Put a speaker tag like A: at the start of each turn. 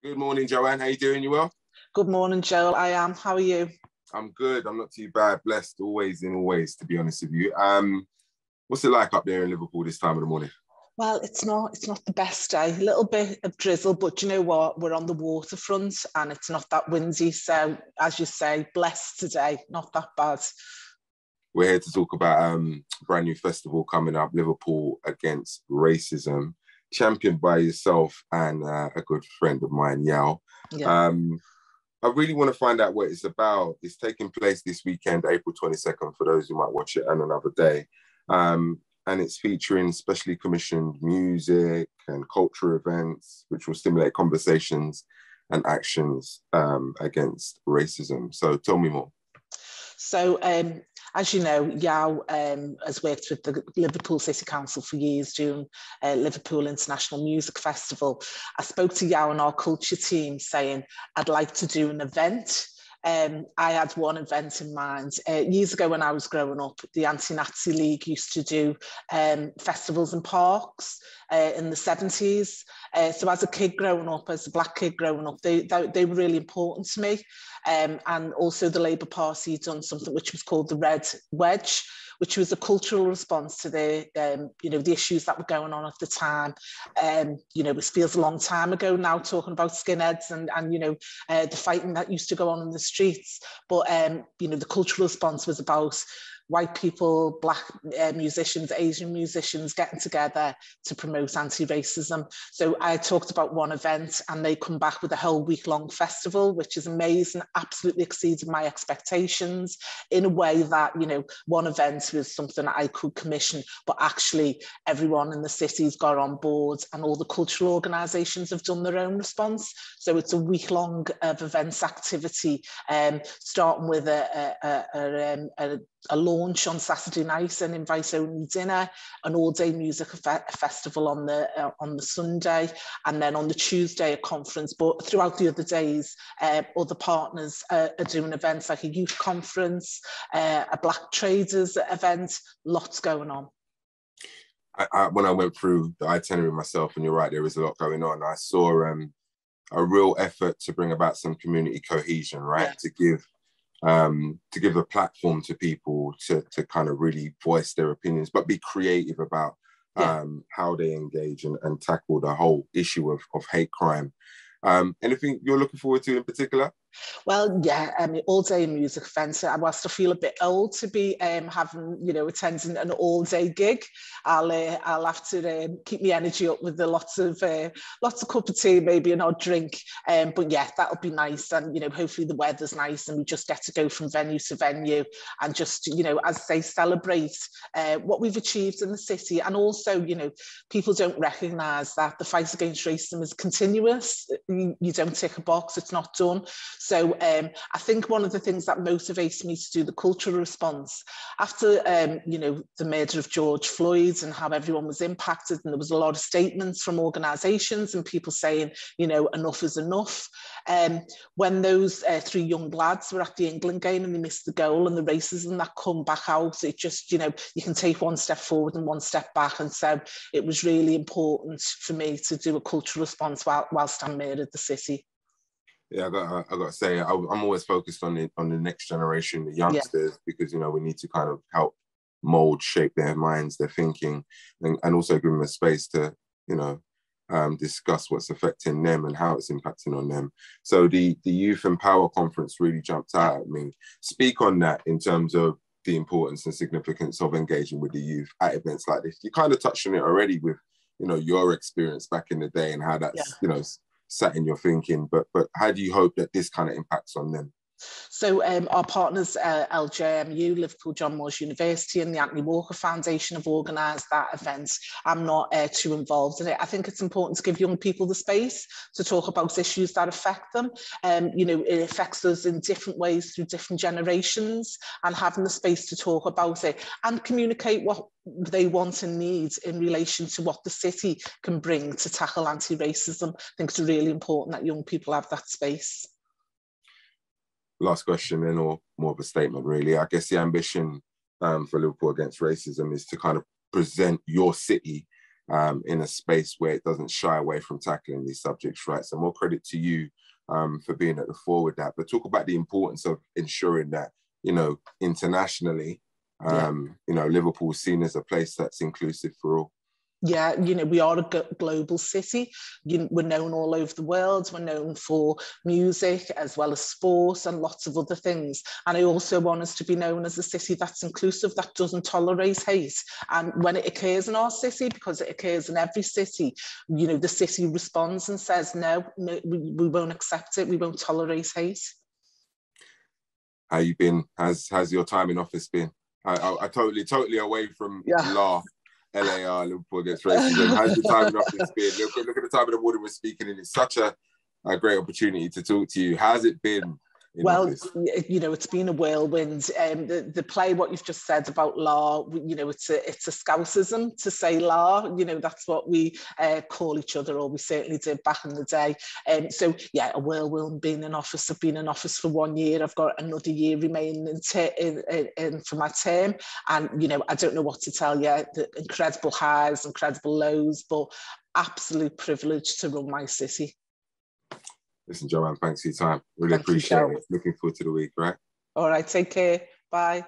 A: Good morning, Joanne. How you doing? You well?
B: Good morning, Joel. I am. How are you?
A: I'm good. I'm not too bad. Blessed always, to be honest with you. What's it like up there in Liverpool this time of the morning?
B: Well, it's not the best day. A little bit of drizzle, but you know what? We're on the waterfront and it's not that windy. So, as you say, blessed today. Not that bad.
A: We're here to talk about a brand new festival coming up, Liverpool Against Racism, championed by yourself and a good friend of mine, Yao.
B: Yeah.
A: I really want to find out what it's about. It's taking place this weekend, April 22nd, for those who might watch it on another day. And it's featuring specially commissioned music and cultural events, which will stimulate conversations and actions against racism. So tell me more.
B: So, as you know, Yao has worked with the Liverpool City Council for years doing Liverpool International Music Festival. I spoke to Yao and our culture team saying, I'd like to do an event. I had one event in mind. Years ago when I was growing up, the Anti-Nazi League used to do festivals in parks in the 70s. So as a kid growing up, as a black kid growing up, they were really important to me. And also the Labour Party had done something which was called the Red Wedge, which was a cultural response to the issues that were going on at the time. It feels a long time ago now, talking about skinheads and the fighting that used to go on in the streets. But, the cultural response was about white people, black musicians, Asian musicians getting together to promote anti-racism. So I talked about one event and they come back with a whole week-long festival, which is amazing, absolutely exceeded my expectations in a way that, one event was something I could commission, but actually everyone in the city's got on board and all the cultural organisations have done their own response. So it's a week-long of events activity, starting with a launch on Saturday night, an invite-only dinner, an all-day music festival on the Sunday, and then on the Tuesday a conference. But throughout the other days, other partners are doing events like a youth conference, a Black Traders event, lots going on.
A: When I went through the itinerary myself, and you're right, there is a lot going on, I saw a real effort to bring about some community cohesion, right? Yeah. To give a platform to people to kind of really voice their opinions, but be creative about how they engage and tackle the whole issue of hate crime. Anything you're looking forward to in particular?
B: Well, yeah, all-day music event. Whilst I feel a bit old to be attending an all-day gig, I'll have to keep my energy up with lots of cup of tea, maybe an odd drink. But yeah, that'll be nice, and hopefully the weather's nice, and we just get to go from venue to venue, and just as they celebrate what we've achieved in the city, and also people don't recognise that the fight against racism is continuous. You don't tick a box; it's not done. So I think one of the things that motivates me to do the cultural response after, the murder of George Floyd and how everyone was impacted, and there was a lot of statements from organisations and people saying, enough is enough. When those three young lads were at the England game and they missed the goal, and the racism that come back out, it just, you can take one step forward and one step back. And so it was really important for me to do a cultural response whilst I'm here at the city.
A: Yeah, I got to say, I'm always focused on the next generation, the youngsters, because we need to kind of help mold, shape their minds, their thinking, and also give them a space to discuss what's affecting them and how it's impacting on them. So the Youth Empower Conference really jumped out at me. Speak on that in terms of the importance and significance of engaging with the youth at events like this. You kind of touched on it already with your experience back in the day and how that's sat in your thinking, but how do you hope that this kind of impacts on them?
B: So our partners, LJMU, Liverpool John Moores University, and the Anthony Walker Foundation have organised that event. I'm not too involved in it. I think it's important to give young people the space to talk about issues that affect them. It affects us in different ways through different generations, and having the space to talk about it and communicate what they want and need in relation to what the city can bring to tackle anti-racism. I think it's really important that young people have that space.
A: Last question then, or more of a statement really. I guess the ambition for Liverpool Against Racism is to kind of present your city in a space where it doesn't shy away from tackling these subjects, right? So more credit to you for being at the fore with that. But talk about the importance of ensuring that, you know, internationally, you know, Liverpool's seen as a place that's inclusive for all.
B: Yeah, you know, we are a global city. We're known all over the world. We're known for music as well as sports and lots of other things. And I also want us to be known as a city that's inclusive, that doesn't tolerate hate. And when it occurs in our city, because it occurs in every city, you know, the city responds and says, no, we won't accept it. We won't tolerate hate.
A: How you been? How's your time in office been? I totally away from LAR. LAR, Liverpool Against Racism. How's your time in office been? Look at the time of the morning we're speaking, and it's such a great opportunity to talk to you. How's it been in office?
B: You know, it's been a whirlwind. The play, what you've just said about LAR, you know, it's a Scousism to say LAR. You know, that's what we call each other, or we certainly did back in the day. So yeah, a whirlwind being in office. I've been in office for 1 year. I've got another year remaining in for my term, and you know, I don't know what to tell you. The incredible highs, incredible lows, but absolute privilege to run my city.
A: Listen, Joanne, thanks for your time. Really appreciate it. Looking forward to the week, right?
B: All right, take care. Bye.